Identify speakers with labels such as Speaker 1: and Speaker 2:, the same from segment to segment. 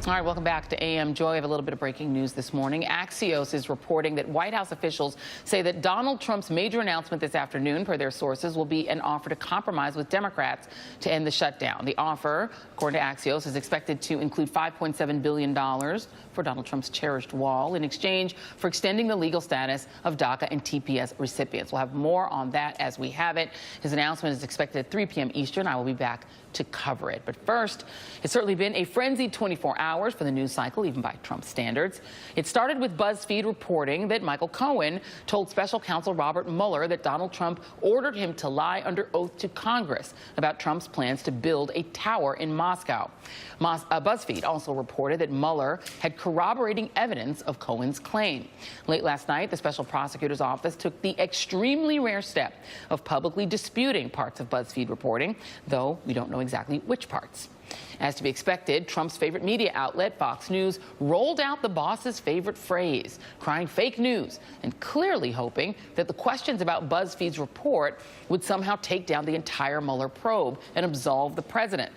Speaker 1: All right, welcome back to AM Joy. I have a little bit of breaking news this morning. Axios is reporting that White House officials say that Donald Trump's major announcement this afternoon, per their sources, will be an offer to compromise with Democrats to end the shutdown. The offer, according to Axios, is expected to include $5.7 billion for Donald Trump's cherished wall in exchange for extending the legal status of DACA and TPS recipients. We'll have more on that as we have it. His announcement is expected at 3 p.m. Eastern. I will be back to cover it. But first, it's certainly been a frenzied 24 hours for the news cycle, even by Trump standards. It started with BuzzFeed reporting that Michael Cohen told special counsel Robert Mueller that Donald Trump ordered him to lie under oath to Congress about Trump's plans to build a tower in Moscow. BuzzFeed also reported that Mueller had corroborating evidence of Cohen's claim. Late last night, the special prosecutor's office took the extremely rare step of publicly disputing parts of BuzzFeed reporting, though we don't know exactly which parts. As to be expected, Trump's favorite media outlet, Fox News, rolled out the boss's favorite phrase, crying fake news, and clearly hoping that the questions about BuzzFeed's report would somehow take down the entire Mueller probe and absolve the president.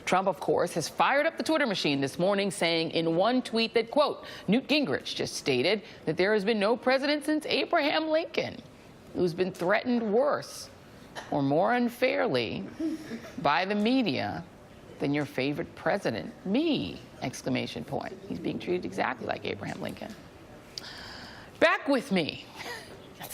Speaker 1: Trump, of course, has fired up the Twitter machine this morning, saying in one tweet that, quote, Newt Gingrich just stated that there has been no president since Abraham Lincoln who's been threatened worse or more unfairly by the media than your favorite president, me, exclamation point. He's being treated exactly like Abraham Lincoln. Back with me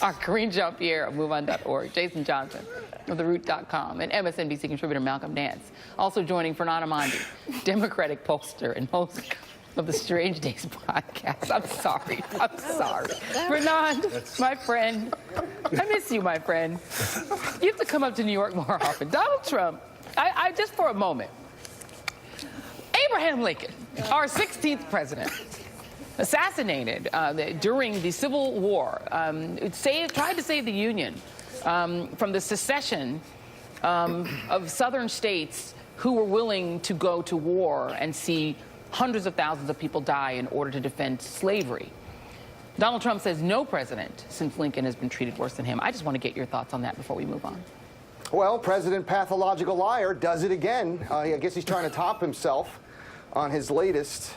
Speaker 1: are Karine Jean-Pierre of MoveOn.org, Jason Johnson of TheRoot.com, and MSNBC contributor Malcolm Nance. Also joining Fernand Amandi, Democratic pollster and host of the Strange Days podcast. I'm sorry. Fernand, my friend, I miss you, my friend. You have to come up to New York more often. Donald Trump, I just for a moment. Abraham Lincoln, our 16th president, assassinated during the Civil War, tried to save the Union from the secession of southern states who were willing to go to war and see hundreds of thousands of people die in order to defend slavery. Donald Trump says no president since Lincoln has been treated worse than him. I just want to get your thoughts on that before we move on.
Speaker 2: Well, President Pathological Liar does it again. I guess he's trying to top himself on his latest.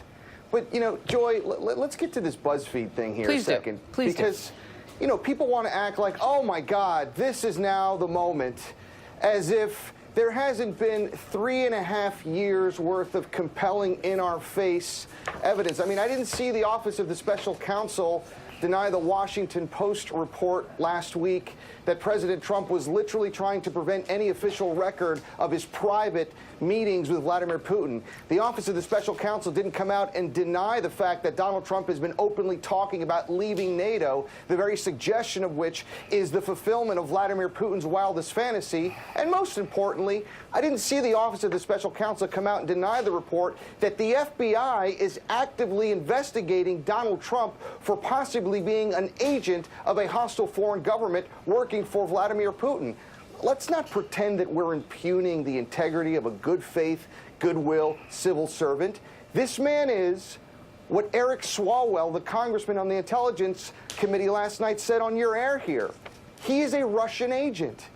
Speaker 2: But, you know, Joy, let's get to this BuzzFeed thing here a second.
Speaker 1: Please do.
Speaker 2: Because, you know, people want to act like, oh, my God, this is now the moment, as if there hasn't been 3.5 years worth of compelling in-our-face evidence. I mean, I didn't see the Office of the Special Counsel deny the Washington Post report last week that President Trump was literally trying to prevent any official record of his private meetings with Vladimir Putin. The Office of the Special Counsel didn't come out and deny the fact that Donald Trump has been openly talking about leaving NATO, the very suggestion of which is the fulfillment of Vladimir Putin's wildest fantasy. And most importantly, I didn't see the Office of the Special Counsel come out and deny the report that the FBI is actively investigating Donald Trump for possibly being an agent of a hostile foreign government working for Vladimir Putin. Let's not pretend that we're impugning the integrity of a good faith, goodwill civil servant. This man is what Eric Swalwell, the congressman on the Intelligence Committee last night, said on your air here. He is a Russian agent.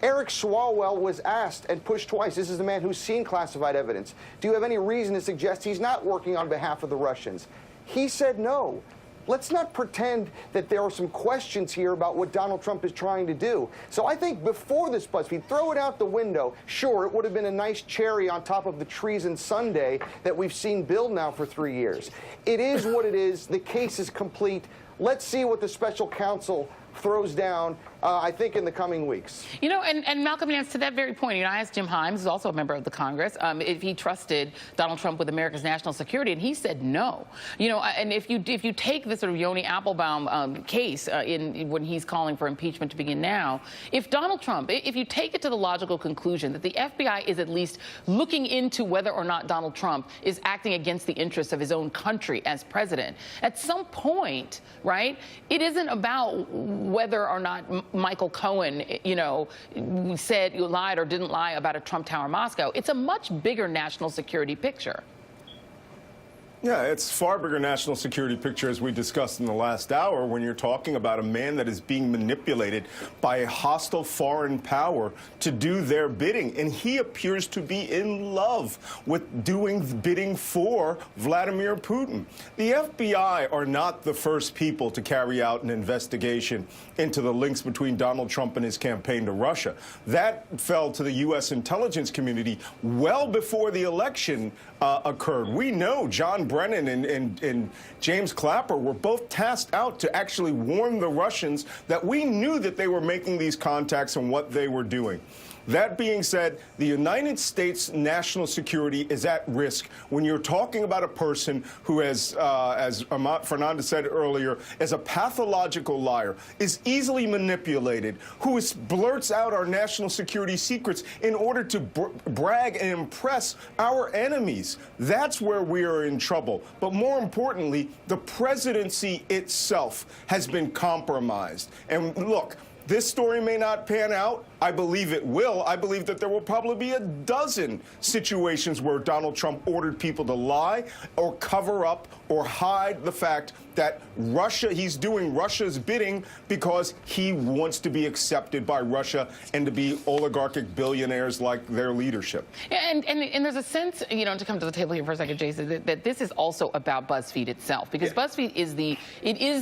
Speaker 2: Eric Swalwell was asked and pushed twice. This is the man who's seen classified evidence. Do you have any reason to suggest he's not working on behalf of the Russians? He said no. Let's not pretend that there are some questions here about what Donald Trump is trying to do. So I think before this BuzzFeed, throw it out the window. Sure, it would have been a nice cherry on top of the treason sundae that we've seen build now for 3 years. It is what it is. The case is complete. Let's see what the special counsel throws down, I think, in the coming weeks.
Speaker 1: You know, and Malcolm Nance, to that very point, you know, I asked Jim Himes, who's also a member of the Congress, if he trusted Donald Trump with America's national security, and he said no. You know, and if you take the sort of Yoni Applebaum case when he's calling for impeachment to begin now, if Donald Trump, if you take it to the logical conclusion that the FBI is at least looking into whether or not Donald Trump is acting against the interests of his own country as president, at some point, right, it isn't about whether or not Michael Cohen, you know, said you lied or didn't lie about a Trump Tower in Moscow. It's a much bigger national security picture.
Speaker 3: Yeah, it's far bigger national security picture, as we discussed in the last hour, when you're talking about a man that is being manipulated by a hostile foreign power to do their bidding. And he appears to be in love with doing bidding for Vladimir Putin. The FBI are not the first people to carry out an investigation into the links between Donald Trump and his campaign to Russia. That fell to the U.S. intelligence community well before the election occurred. We know John Brennan and James Clapper were both tasked out to actually warn the Russians that we knew that they were making these contacts and what they were doing. That being said, the United States national security is at risk when you're talking about a person who has, as Fernand said earlier, is a pathological liar, is easily manipulated, who blurts out our national security secrets in order to brag and impress our enemies. That's where we are in trouble. But more importantly, the presidency itself has been compromised. And look, this story may not pan out. I believe it will. I believe that there will probably be a dozen situations where Donald Trump ordered people to lie or cover up or hide the fact that he's doing Russia's bidding because he wants to be accepted by Russia and to be oligarchic billionaires like their leadership.
Speaker 1: And there's a sense, to come to the table here for a second, Jason, that this is also about BuzzFeed itself, because BuzzFeed is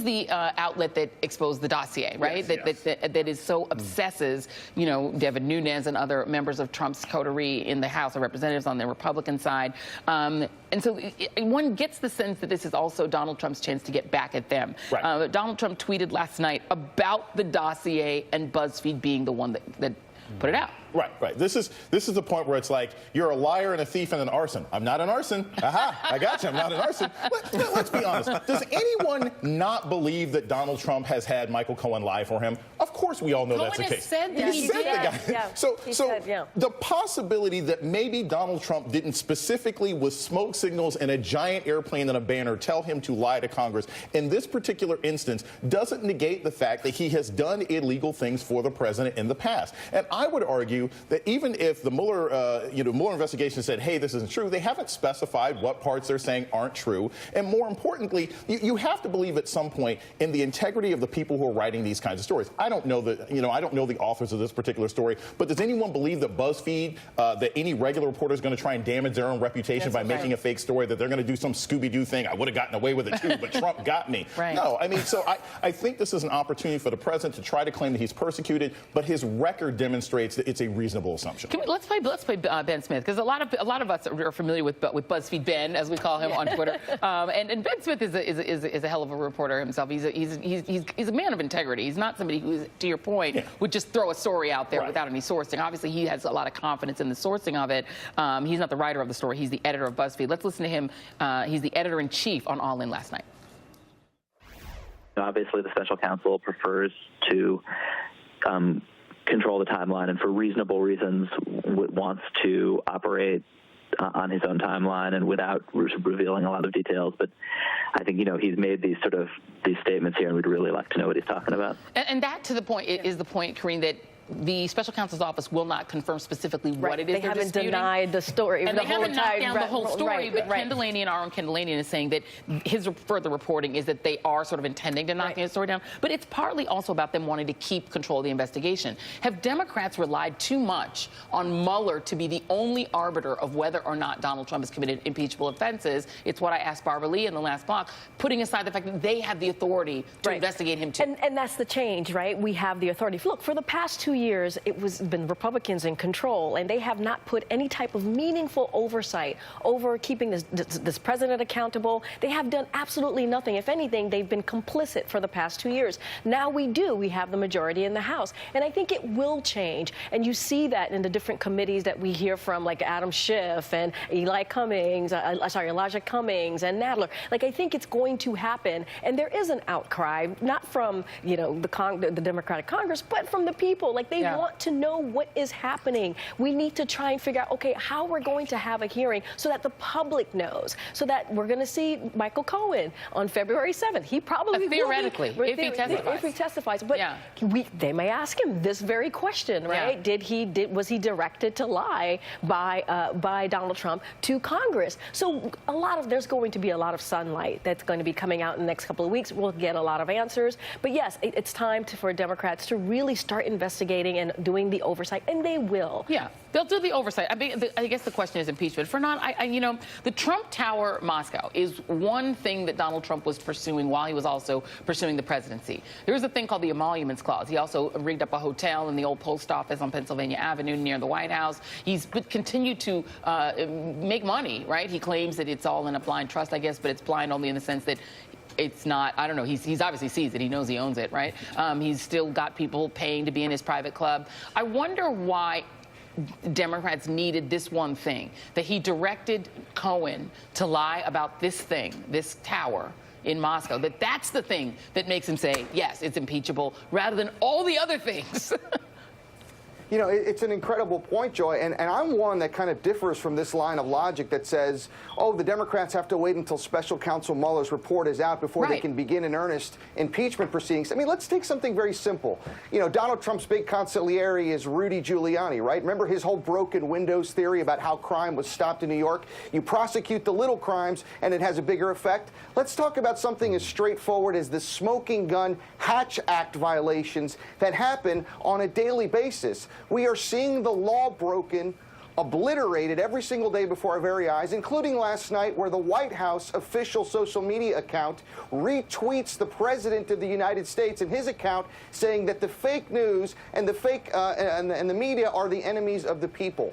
Speaker 1: the outlet that exposed the dossier, right?
Speaker 3: Yes,
Speaker 1: That is so obsesses, Devin Nunes and other members of Trump's coterie in the House of Representatives on the Republican side. And so one gets the sense that this is also Donald Trump's chance to get back at them. Right. Donald Trump tweeted last night about the dossier and BuzzFeed being the one that put it out.
Speaker 4: Right. This is the point where it's like, you're a liar and a thief and an arson. I'm not an arson. Aha, I got you. I'm not an arson. Let's be honest. Does anyone not believe that Donald Trump has had Michael Cohen lie for him? Of course we all know that's the case.
Speaker 1: Said that
Speaker 4: he said the guy.
Speaker 5: Yeah.
Speaker 4: So
Speaker 5: Yeah.
Speaker 4: the possibility that maybe Donald Trump didn't specifically, with smoke signals and a giant airplane and a banner, tell him to lie to Congress in this particular instance doesn't negate the fact that he has done illegal things for the president in the past. And I would argue that even if the Mueller investigation said, hey, this isn't true, they haven't specified what parts they're saying aren't true. And more importantly, you have to believe at some point in the integrity of the people who are writing these kinds of stories. I don't know the authors of this particular story, but does anyone believe that BuzzFeed, that any regular reporter is going to try and damage their own reputation by making a fake story, that they're going to do some Scooby-Doo thing? I would have gotten away with it too, but Trump got me.
Speaker 1: Right.
Speaker 4: No, I mean, so I think this is an opportunity for the president to try to claim that he's persecuted, but his record demonstrates that it's a reasonable assumption.
Speaker 1: Let's play Ben Smith, because a lot of us are familiar with BuzzFeed Ben, as we call him on Twitter. And Ben Smith is a hell of a reporter himself. He's a man of integrity. He's not somebody who, to your point, would just throw a story out there without any sourcing. Obviously, he has a lot of confidence in the sourcing of it. He's not the writer of the story. He's the editor of BuzzFeed. Let's listen to him. He's the editor-in-chief on All In last night.
Speaker 6: Obviously, the special counsel prefers to control the timeline, and for reasonable reasons wants to operate on his own timeline and without revealing a lot of details. But I think, he's made these statements here, and we'd really like to know what he's talking about.
Speaker 1: And that, to the point, is the point, Karine, that the special counsel's office will not confirm specifically what it is they're disputing.
Speaker 5: They haven't denied the story.
Speaker 1: And they haven't knocked down the whole story, but
Speaker 5: Ken
Speaker 1: Delaney, our own Ken Delaney, is saying that his further reporting is that they are sort of intending to knock the story down. But it's partly also about them wanting to keep control of the investigation. Have Democrats relied too much on Mueller to be the only arbiter of whether or not Donald Trump has committed impeachable offenses? It's what I asked Barbara Lee in the last block, putting aside the fact that they have the authority to investigate him too.
Speaker 5: And that's the change, right? We have the authority. Look, for the past 2 years, it was been Republicans in control, and they have not put any type of meaningful oversight over keeping this president accountable. They have done absolutely nothing. If anything, they've been complicit for the past 2 years. Now we have the majority in the House, and I think it will change. And you see that in the different committees that we hear from, like Adam Schiff and Elijah Cummings and Nadler. Like, I think it's going to happen, and there is an outcry, not from the Democratic Congress, but from the people. Like, Like, they want to know what is happening. We need to try and figure out, okay, how we're going to have a hearing so that the public knows, so that we're going to see Michael Cohen on February 7th. He probably
Speaker 1: theoretically,
Speaker 5: will be,
Speaker 1: if he testifies.
Speaker 5: If he testifies, but
Speaker 1: yeah.
Speaker 5: They may ask him this very question, right? Yeah. Was he directed to lie by Donald Trump to Congress? So there's going to be a lot of sunlight that's going to be coming out in the next couple of weeks. We'll get a lot of answers. But yes, it's time for Democrats to really start investigating and doing the oversight, and they will.
Speaker 1: Yeah, they'll do the oversight. I mean, I guess the question is impeachment. Fernand, you know, the Trump Tower Moscow is one thing that Donald Trump was pursuing while he was also pursuing the presidency. There was a thing called the Emoluments Clause. He also rigged up a hotel in the old post office on Pennsylvania Avenue near the White House. He's continued to make money, right? He claims that it's all in a blind trust, I guess, but it's blind only in the sense that it's not, I don't know, he's obviously sees it. He knows he owns it, right? He's still got people paying to be in his private club. I wonder why Democrats needed this one thing, that he directed Cohen to lie about this thing, this tower in Moscow, that's the thing that makes him say, yes, it's impeachable, rather than all the other things.
Speaker 2: You know, it's an incredible point, Joy, and I'm one that kind of differs from this line of logic that says, oh, the Democrats have to wait until special counsel Mueller's report is out before they can begin in earnest impeachment proceedings. I mean, let's take something very simple. You know, Donald Trump's big consigliere is Rudy Giuliani, right? Remember his whole broken windows theory about how crime was stopped in New York? You prosecute the little crimes and it has a bigger effect. Let's talk about something as straightforward as the smoking gun Hatch Act violations that happen on a daily basis. We are seeing the law broken, obliterated every single day before our very eyes, including last night where the White House official social media account retweets the President of the United States in his account saying that the fake news and the fake and the media are the enemies of the people.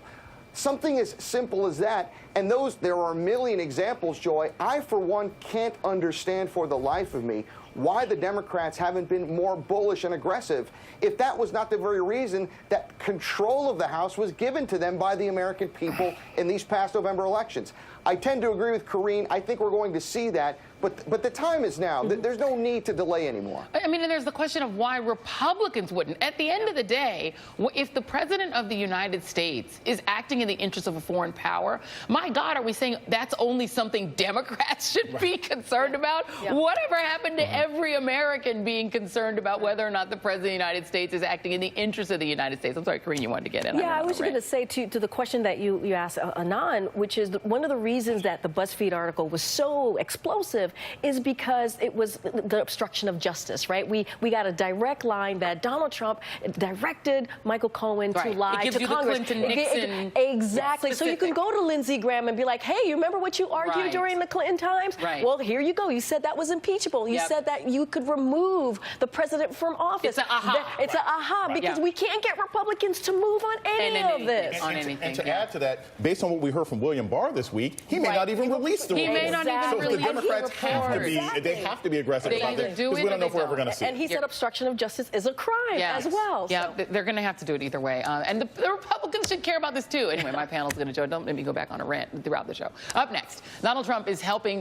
Speaker 2: Something as simple as that, and there are a million examples, Joy. I, for one, can't understand for the life of me why the Democrats haven't been more bullish and aggressive if that was not the very reason that control of the House was given to them by the American people in these past November elections. I tend to agree with Karine. I think we're going to see that, but the time is now. There's no need to delay anymore.
Speaker 1: I mean, and there's the question of why Republicans wouldn't. At the end of the day, if the President of the United States is acting in the interest of a foreign power, my God, are we saying that's only something Democrats should be concerned about? Yeah. Whatever happened to every American being concerned about whether or not the President of the United States is acting in the interest of the United States? I'm sorry, Karine, you wanted to get in.
Speaker 5: Yeah, I was going to say to the question that you asked Anand, which is one of the reasons that the BuzzFeed article was so explosive is because it was the obstruction of justice, right? We got a direct line that Donald Trump directed Michael Cohen to lie to Congress.
Speaker 1: The Clinton, Nixon.
Speaker 5: Exactly. So you can go to Lindsey Graham and be like, hey, you remember what you argued during the Clinton times?
Speaker 1: Right.
Speaker 5: Well, here you go. You said that was impeachable. You said that you could remove the president from office.
Speaker 1: It's an aha.
Speaker 5: It's an aha because we can't get Republicans to move on any of this.
Speaker 4: And to add to that, based on what we heard from William Barr this week, he may not even release the report.
Speaker 1: He may not even release
Speaker 4: the Democrats
Speaker 5: they
Speaker 4: have to be aggressive about that because we don't know if we're ever going to see it.
Speaker 5: And he said obstruction of justice is a crime as well.
Speaker 1: Yeah, so they're going to have to do it either way. And the Republicans should care about this, too. Anyway, my panel's going to Don't let me go back on a rant throughout the show. Up next, Donald Trump is helping